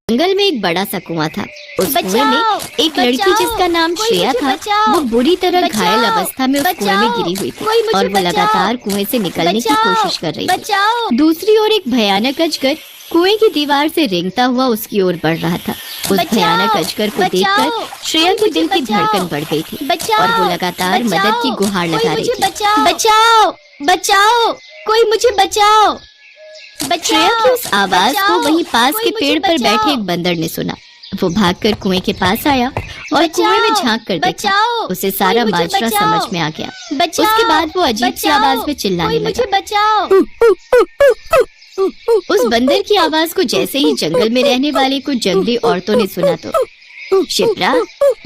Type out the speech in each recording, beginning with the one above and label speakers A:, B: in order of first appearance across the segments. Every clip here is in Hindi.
A: जंगल में एक बड़ा सा कुआं था। उस कुएं में एक लड़की जिसका नाम श्रेया था, वो बुरी तरह घायल अवस्था में उस कुएं में गिरी हुई थी और वो लगातार कुएं से निकलने की कोशिश कर रही थी। दूसरी ओर एक भयानक अजगर कुएं की दीवार से रेंगता हुआ उसकी ओर बढ़ रहा था। उस भयानक अजगर को देखकर श्रेया के दिल की धड़कन बढ़ गई थी और वो लगातार मदद की गुहार लगा रही थी।
B: बचाओ, बचाओ, कोई मुझे बचाओ।
A: श्रेया की उस आवाज को वहीं पास के पेड़ पर बैठे एक बंदर ने सुना। वो भागकर कुएं के पास आया और कुएं में झांक कर देखा। उसे सारा माजरा समझ में आ गया। उसके बाद वो अजीब सी आवाज में चिल्लाने लगा। उस बंदर की आवाज को जैसे ही जंगल में रहने वाली कुछ जंगली औरतों ने सुना तो शिप्रा,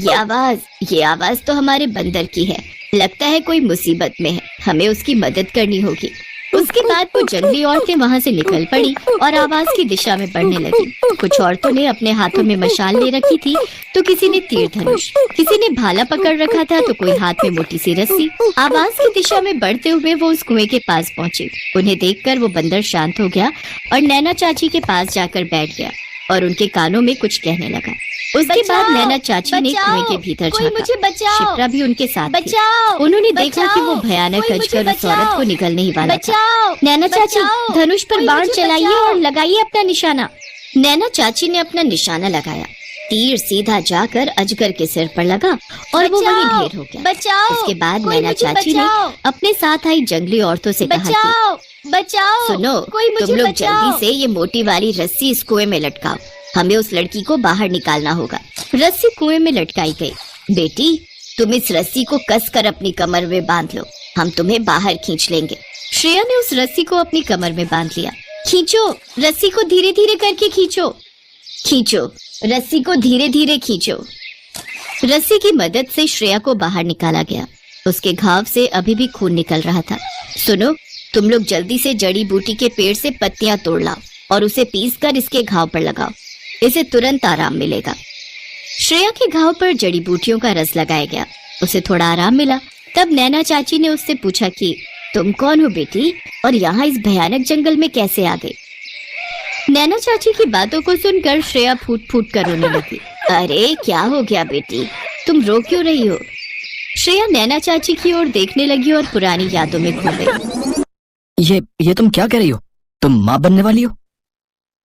A: ये आवाज तो हमारे बंदर की है। लगता है कोई मुसीबत में है, हमें उसकी मदद करनी होगी। उसके बाद वो जंगली औरतें वहाँ से निकल पड़ी और आवाज की दिशा में बढ़ने लगी। कुछ औरतों ने अपने हाथों में मशाल ले रखी थी, तो किसी ने तीर धनुष, किसी ने भाला पकड़ रखा था, तो कोई हाथ में मोटी सी रस्सी। आवाज की दिशा में बढ़ते हुए वो उस कुएं के पास पहुंचे। उन्हें देखकर वो बंदर शांत हो गया और नैना चाची के पास जाकर बैठ गया और उनके कानों में कुछ कहने लगा। उसके बाद नैना चाची ने कुएं के भीतर झांका। शिप्रा भी उनके साथ थी। उन्होंने देखा कि वो भयानक अजगर उस औरत को निगलने ही वाला था। नैना चाची, धनुष पर बाण चलाइए और लगाइए अपना निशाना। नैना चाची ने अपना निशाना लगाया। तीर सीधा जाकर अजगर के सिर पर लगा और वो वहीं ढेर हो गया। उसके बाद नैना चाची ने अपने साथ आई जंगली औरतों से कहा कि सुनो, तुम लोग जल्दी से ये मोटी वाली रस्सी इस कुएं में लटकाओ। हमें उस लड़की को बाहर निकालना होगा। रस्सी कुएं में लटकाई गई। बेटी, तुम इस रस्सी को कसकर अपनी कमर में बांध लो, हम तुम्हें बाहर खींच लेंगे। श्रेया ने उस रस्सी को अपनी कमर में बांध लिया। खींचो, रस्सी को धीरे धीरे करके खींचो। खींचो, रस्सी को धीरे धीरे खींचो। रस्सी की मदद से श्रेया को बाहर निकाला गया। उसके घाव से अभी भी खून निकल रहा था। सुनो, तुम लोग जल्दी से जड़ी बूटी के पेड़ से पत्तियां तोड़ लाओ और उसे पीसकर इसके घाव पर लगाओ। इसे तुरंत आराम मिलेगा। श्रेया के घाव पर जड़ी बूटियों का रस लगाया गया। उसे थोड़ा आराम मिला। तब नैना चाची ने उससे पूछा कि तुम कौन हो बेटी और यहाँ इस भयानक जंगल में कैसे आ गई? नैना चाची की बातों को सुनकर श्रेया फूट फूट कर रोने लगी। अरे क्या हो गया बेटी, तुम रो क्यों रही हो? श्रेया नैना चाची की ओर देखने लगी और पुरानी यादों में खो गई।
C: ये तुम क्या कह रही हो? तुम माँ बनने वाली हो?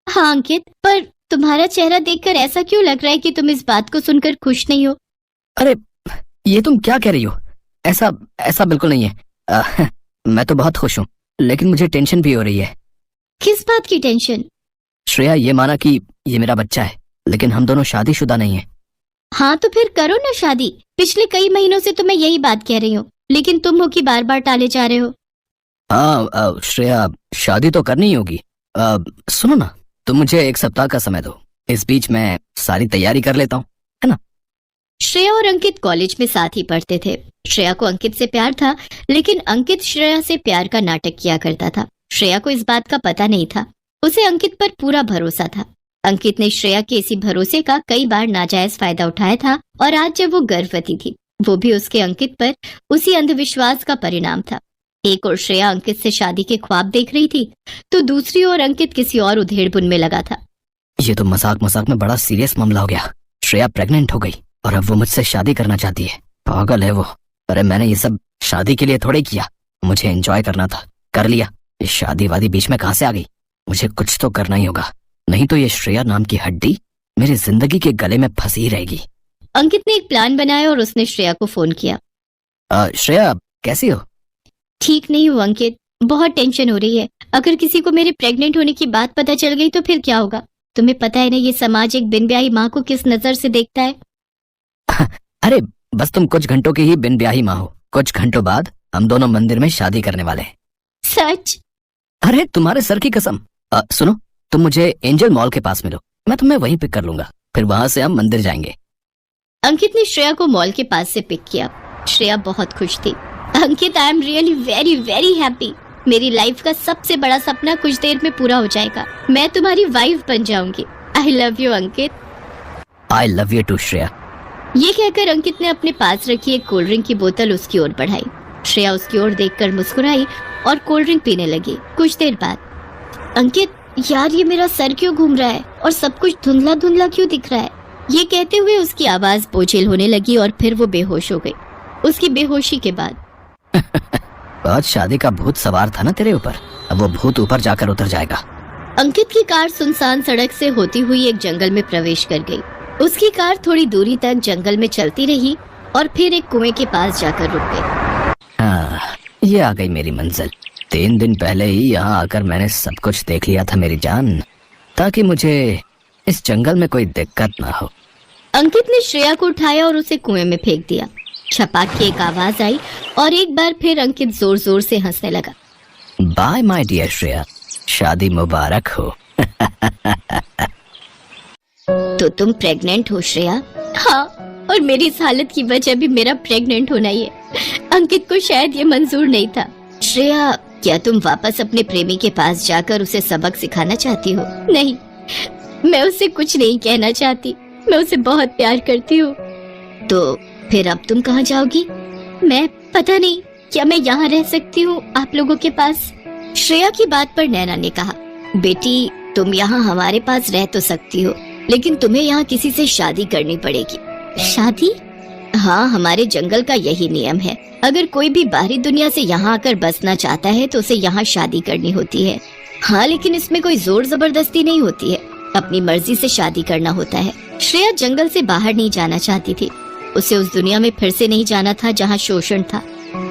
A: हाँ अंकित, पर तुम्हारा चेहरा देखकर ऐसा क्यों लग रहा है कि तुम इस बात को सुनकर खुश नहीं हो?
C: अरे ये तुम क्या कह रही हो? ऐसा बिल्कुल नहीं है। मैं तो बहुत खुश हूँ, लेकिन मुझे टेंशन भी हो रही है।
A: किस बात की टेंशन?
C: श्रेया, ये माना कि ये मेरा बच्चा है, लेकिन हम दोनों शादीशुदा नहीं है।
A: हाँ तो फिर करो ना शादी। पिछले कई महीनों से तो मैं यही बात कह रही हूँ, लेकिन तुम हो कि बार बार टाले जा रहे हो।
C: हाँ श्रेया, शादी तो करनी ही होगी। सुनो ना, तुम मुझे 1 सप्ताह का समय दो, इस बीच मैं सारी तैयारी कर लेता हूँ, है ना?
A: श्रेया और अंकित कॉलेज में साथ ही पढ़ते थे। श्रेया को अंकित से प्यार था, लेकिन अंकित श्रेया से प्यार का नाटक किया करता था। श्रेया को इस बात का पता नहीं था। उसे अंकित पर पूरा भरोसा था। अंकित ने श्रेया के इसी भरोसे का कई बार नाजायज फायदा उठाया था और आज जब वो गर्भवती थी, वो भी उसके अंकित पर उसी अंधविश्वास का परिणाम था। एक और श्रेया अंकित से शादी के ख्वाब देख रही थी, तो दूसरी ओर अंकित किसी और उधेड़बुन में लगा था।
C: ये तो मजाक में बड़ा सीरियस मामला हो गया। श्रेया प्रेग्नेंट हो गई और अब वो मुझसे शादी करना चाहती है। पागल है वो। अरे मैंने ये सब शादी के लिए थोड़े किया, मुझे एंजॉय करना था, कर लिया। ये शादी वादी बीच में कहाँ से आ गई? मुझे कुछ तो करना ही होगा, नहीं तो ये श्रेया नाम की हड्डी मेरी जिंदगी के गले में फंसी रहेगी।
A: अंकित ने एक प्लान बनाया और उसने श्रेया को फोन किया।
C: श्रेया, कैसी हो?
A: ठीक नहीं हूँ अंकित, बहुत टेंशन हो रही है। अगर किसी को मेरे प्रेग्नेंट होने की बात पता चल गई तो फिर क्या होगा? तुम्हें पता है ना ये समाज एक बिन ब्याही माँ को किस नजर से देखता है।
C: अरे बस तुम कुछ घंटों की ही बिन ब्याही माँ हो। कुछ घंटों बाद हम दोनों मंदिर में शादी करने वाले हैं।
A: सच?
C: अरे तुम्हारे सर की कसम। सुनो, तुम मुझे एंजल मॉल के पास मिलो, मैं तुम्हें वहीं पिक कर लूंगा, फिर वहां से हम मंदिर जाएंगे।
A: अंकित ने श्रेया को मॉल के पास से पिक किया। श्रेया बहुत खुश थी। Ankit, I am really very very happy. मेरी लाइफ का सबसे बड़ा सपना कुछ देर में पूरा हो जाएगा। मैं तुम्हारी वाइफ बन जाऊंगी। I love you Ankit.
C: I love you too Shreya.
A: ये कहकर अंकित ने अपने पास रखी एक कोल्ड ड्रिंक की बोतल उसकी ओर बढ़ाई। श्रेया उसकी ओर देखकर मुस्कुराई और कोल्ड ड्रिंक पीने लगी। कुछ देर बाद, अंकित यार ये मेरा सर क्यों घूम रहा है और सब कुछ धुंधला धुंधला क्यों दिख रहा है। ये कहते हुए उसकी आवाज बोझिल होने लगी और फिर वो बेहोश हो गई। उसकी बेहोशी के बाद
C: बहुत शादी का भूत सवार था ना तेरे ऊपर, अब वो भूत ऊपर जाकर उतर जाएगा।
A: अंकित की कार सुनसान सड़क से होती हुई एक जंगल में प्रवेश कर गई। उसकी कार थोड़ी दूरी तक जंगल में चलती रही और फिर एक कुएं के पास जाकर रुक गई।
C: हाँ, ये आ गई मेरी मंजिल। 3 दिन पहले ही यहाँ आकर मैंने सब कुछ देख लिया था मेरी जान, ताकि मुझे इस जंगल में कोई दिक्कत ना हो।
A: अंकित ने श्रेया को उठाया और उसे कुएं में फेंक दिया। छपाक की एक आवाज आई और एक बार फिर अंकित जोर जोर से हंसने लगा।
C: बाय माय डियर श्रेया, शादी मुबारक हो।
A: तो तुम प्रेग्नेंट हो श्रेया? हाँ, और मेरी इस हालत की वजह भी मेरा प्रेग्नेंट होना ही है। अंकित को शायद ये मंजूर नहीं था। श्रेया, क्या तुम वापस अपने प्रेमी के पास जाकर उसे सबक सिखाना चाहती हो? नहीं, मैं उसे कुछ नहीं कहना चाहती। मैं उसे बहुत प्यार करती हूँ। तो फिर अब तुम कहाँ जाओगी? मैं पता नहीं, क्या मैं यहाँ रह सकती हूँ आप लोगों के पास? श्रेया की बात पर नैना ने कहा, बेटी तुम यहाँ हमारे पास रह तो सकती हो, लेकिन तुम्हें यहाँ किसी से शादी करनी पड़ेगी। शादी? हाँ, हमारे जंगल का यही नियम है। अगर कोई भी बाहरी दुनिया से यहाँ आकर बसना चाहता है तो उसे यहाँ शादी करनी होती है। हाँ, लेकिन इसमें कोई जोर जबरदस्ती नहीं होती है, अपनी मर्जी से शादी करना होता है। श्रेया जंगल से बाहर नहीं जाना चाहती थी। उसे उस दुनिया में फिर से नहीं जाना था जहाँ शोषण था,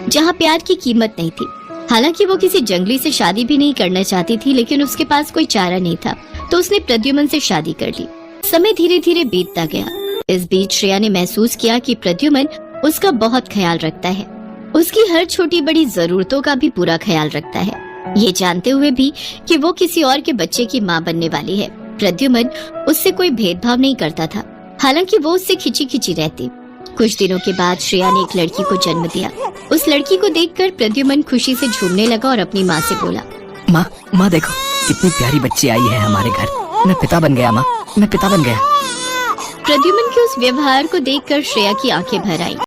A: जहाँ प्यार की कीमत नहीं थी। हालांकि वो किसी जंगली से शादी भी नहीं करना चाहती थी, लेकिन उसके पास कोई चारा नहीं था, तो उसने प्रद्युमन से शादी कर ली। समय धीरे धीरे बीतता गया। इस बीच श्रेया ने महसूस किया कि प्रद्युमन उसका बहुत ख्याल रखता है, उसकी हर छोटी बड़ी जरूरतों का भी पूरा ख्याल रखता है, ये जानते हुए भी कि वो किसी और के बच्चे की माँ बनने वाली है। प्रद्युमन उससे कोई भेदभाव नहीं करता था, हालांकि वो उससे खिंची खिंची रहती। कुछ दिनों के बाद श्रेया ने एक लड़की को जन्म दिया। उस लड़की को देखकर प्रद्युमन खुशी से झूमने लगा और अपनी माँ से बोला,
C: माँ देखो कितनी प्यारी बच्ची आई है हमारे घर। मैं पिता बन गया माँ, मैं पिता बन गया।
A: प्रद्युमन के उस व्यवहार को देखकर श्रेया की आंखें भर आईं।